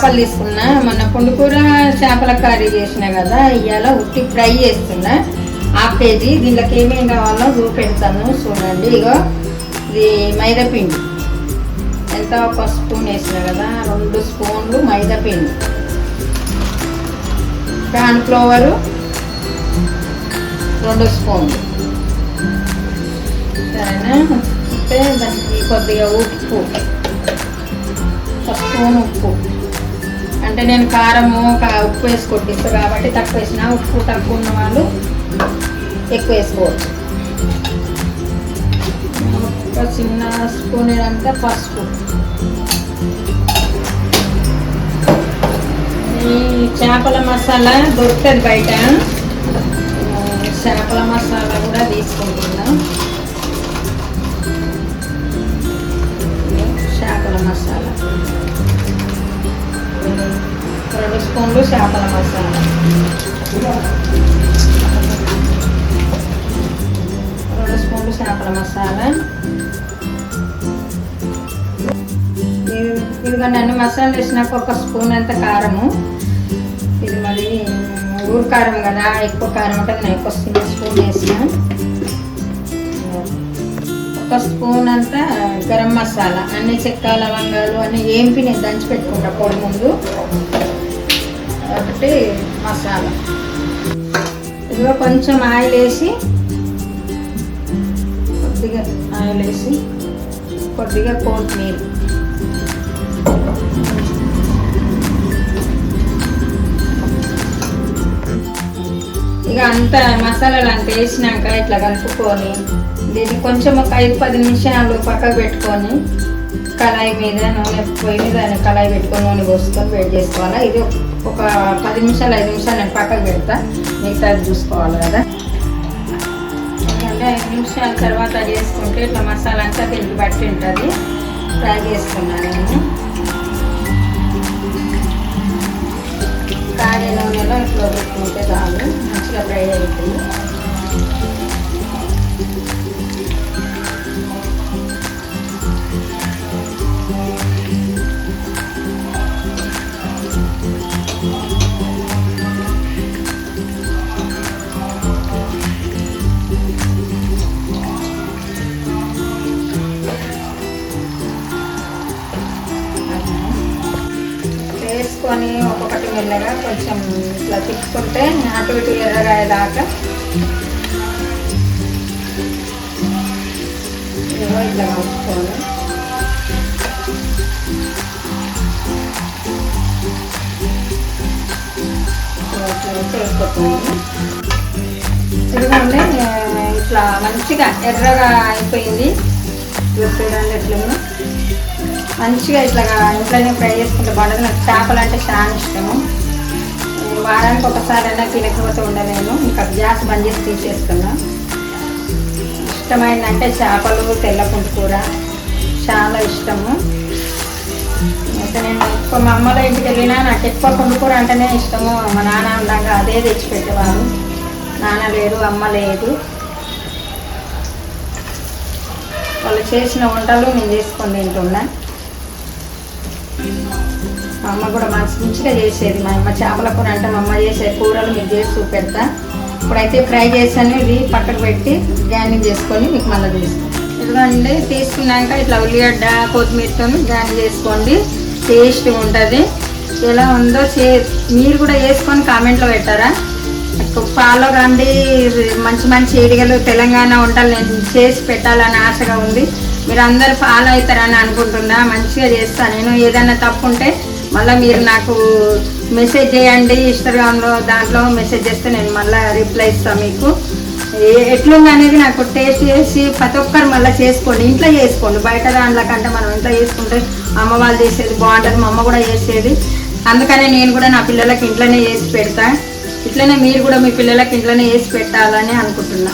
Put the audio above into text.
చేపలు తీసుకున్నా. మొన్న పుండుకూర చేపల కర్రీ చేసినా కదా, ఇవాళ ఉట్టి ఫ్రై చేస్తున్నా. Half KG. దీంట్లోకి ఏమేమి కావాలో చూపెడతాను చూడండి. ఇగో ఇది మైదాపిండి ఎంత, 1 స్పూన్ వేసిన కదా, 2 స్పూన్లు మైదాపిండి. కార్న్ ఫ్లవరు 2 స్పూన్లు. సరేనా? అంటే దానికి కొద్దిగా ఉప్పు, 1 స్పూన్ ఉప్పు. అంటే నేను కారము ఉప్పు వేసి కొట్టిస్తాను కాబట్టి తక్కువ వేసిన. ఉప్పు తక్కువ ఉన్న వాళ్ళు ఎక్కువ వేసుకోవచ్చు. ఒక చిన్న స్పూన్ అంతా పసుపు. ఈ చేపల మసాలా దొరుకుతుంది బయట. చేపల మసాలా కూడా తీసుకుంటున్నాం. చేపల మసాలా 2 స్పూన్లు చేపల మసాలా, 2 స్పూన్లు చేపల మసాలా. ఇదిగోండి అన్ని మసాలా వేసినాక 1 స్పూన్ అంత కారము. ఇది మళ్ళీ ఊరు కారం కదా, ఎక్కువ కారం ఉంటుంది. నేను 1 చిన్న స్పూన్ వేసిన. 1 స్పూన్ అంతా గరం మసాలా. అన్ని చెక్క లవంగాలు అన్నీ ఏంపి నేను దంచి పెట్టుకుంటా పొడి ముందు. కాబట్టి మసాలా. ఇదిగో కొంచెం ఆయిల్ వేసి, కొద్దిగా ఆయిల్ వేసి, కొద్దిగా కొత్తిమీర. ఇక అంత మసాలాలు అంత వేసినాక ఇట్లా కలుపుకొని దీన్ని కొంచెం ఒక 5-10 నిమిషాలు పక్కకు పెట్టుకొని కళాయి మీద నూనె పొయ్యి మీద కళాయి పెట్టుకొని నూనె పోసుకొని వేడి చేసుకోవాలి. ఇది ఒక 10 నిమిషాలు 5 నిమిషాలు నేను పక్కకు పెడతా. మిగతా చూసుకోవాలి కదా. ఎందుకంటే 5 నిమిషాల తర్వాత చేసుకుంటే ఇట్లా మసాలా అంతా దీనికి బట్టి ఉంటుంది. ఫ్రై చేసుకున్నాను నేను. కాడే నూనెలో ఇట్లా పెట్టుకుంటే చాలు, మంచిగా ఫ్రై అవుతుంది. వేసుకొని ఒక్కొక్కటి మెల్లగా కొంచెం ఇట్లా తిప్పుకుంటే అటు ఇటు ఎర్రగా దాకా ఇట్లా కలుపుకోవాలి. ఎందుకంటే ఇట్లా మంచిగా ఎర్రగా అయిపోయింది. చూడండి ఎట్లా మంచిగా ఇట్లా ఇంట్లోనే ఫ్రై చేసుకుంటే బాగుంటుంది. నాకు చేపలు అంటే చాలా ఇష్టము. వారానికి ఒకసారైనా తినకపోతే ఉండలేను. ఇంకా గ్యాస్ బంద్ చేసి తీసేస్తున్నా. ఇష్టమైందంటే చేపలు, తెల్ల పుంటికూర చాలా ఇష్టము. అయితే నేను ఎక్కువ మా అమ్మల ఇంటికి వెళ్ళినా నాకు ఎక్కువ పుంటికూర అంటేనే ఇష్టము. మా నాన్న ఉండగా అదే తెచ్చిపెట్టేవారు. నాన్న లేరు, అమ్మ లేదు. వాళ్ళు చేసిన వంటలు నేను చేసుకొని తింటున్నా. మా అమ్మ కూడా మంచిగా చేసేది. మా అమ్మ చేపల కూర అంటే మా అమ్మ చేసే కూరలు మీకు చేసి చూపెడతా. ఇప్పుడైతే ఫ్రై చేసాను. ఇది పక్కకు పెట్టి గ్రైండింగ్ చేసుకొని మీకు మళ్ళీ తీస్తాను. ఇదిగోండి తీసుకున్నాక ఇట్లా ఉల్లిగడ్డ కొత్తిమీరతో గ్రైండ్ చేసుకోండి. టేస్ట్గా ఉంటుంది. ఎలా ఉందో మీరు కూడా వేసుకొని కామెంట్లో పెట్టారా. ఫాలో కండి. మంచి మంచి ఏడిగలు తెలంగాణ వంటలు నేను చేసి పెట్టాలని ఆశగా ఉంది. మీరు అందరు ఫాలో అవుతారని అనుకుంటున్నా. మంచిగా చేస్తాను నేను. ఏదైనా తప్పు ఉంటే మళ్ళీ మీరు నాకు మెసేజ్ చేయండి. ఇన్స్టాగ్రామ్లో దాంట్లో మెసేజ్ చేస్తే నేను మళ్ళీ రిప్లై ఇస్తాను మీకు. ఎట్లుంది అనేది నాకు టేస్ట్ చేసి ప్రతి ఒక్కరు మళ్ళీ చేసుకోండి. ఇంట్లో చేసుకోండి. బయట దాంట్లో కంటే మనం ఇంట్లో చేసుకుంటే అమ్మ వాళ్ళు చేసేది బాగుంటుంది. మా అమ్మ కూడా చేసేది. అందుకనే నేను కూడా నా పిల్లలకి ఇంట్లోనే చేసి పెడతా. ఇట్లనే మీరు కూడా మీ పిల్లలకి ఇంట్లోనే వేసి పెట్టాలని అనుకుంటున్నా.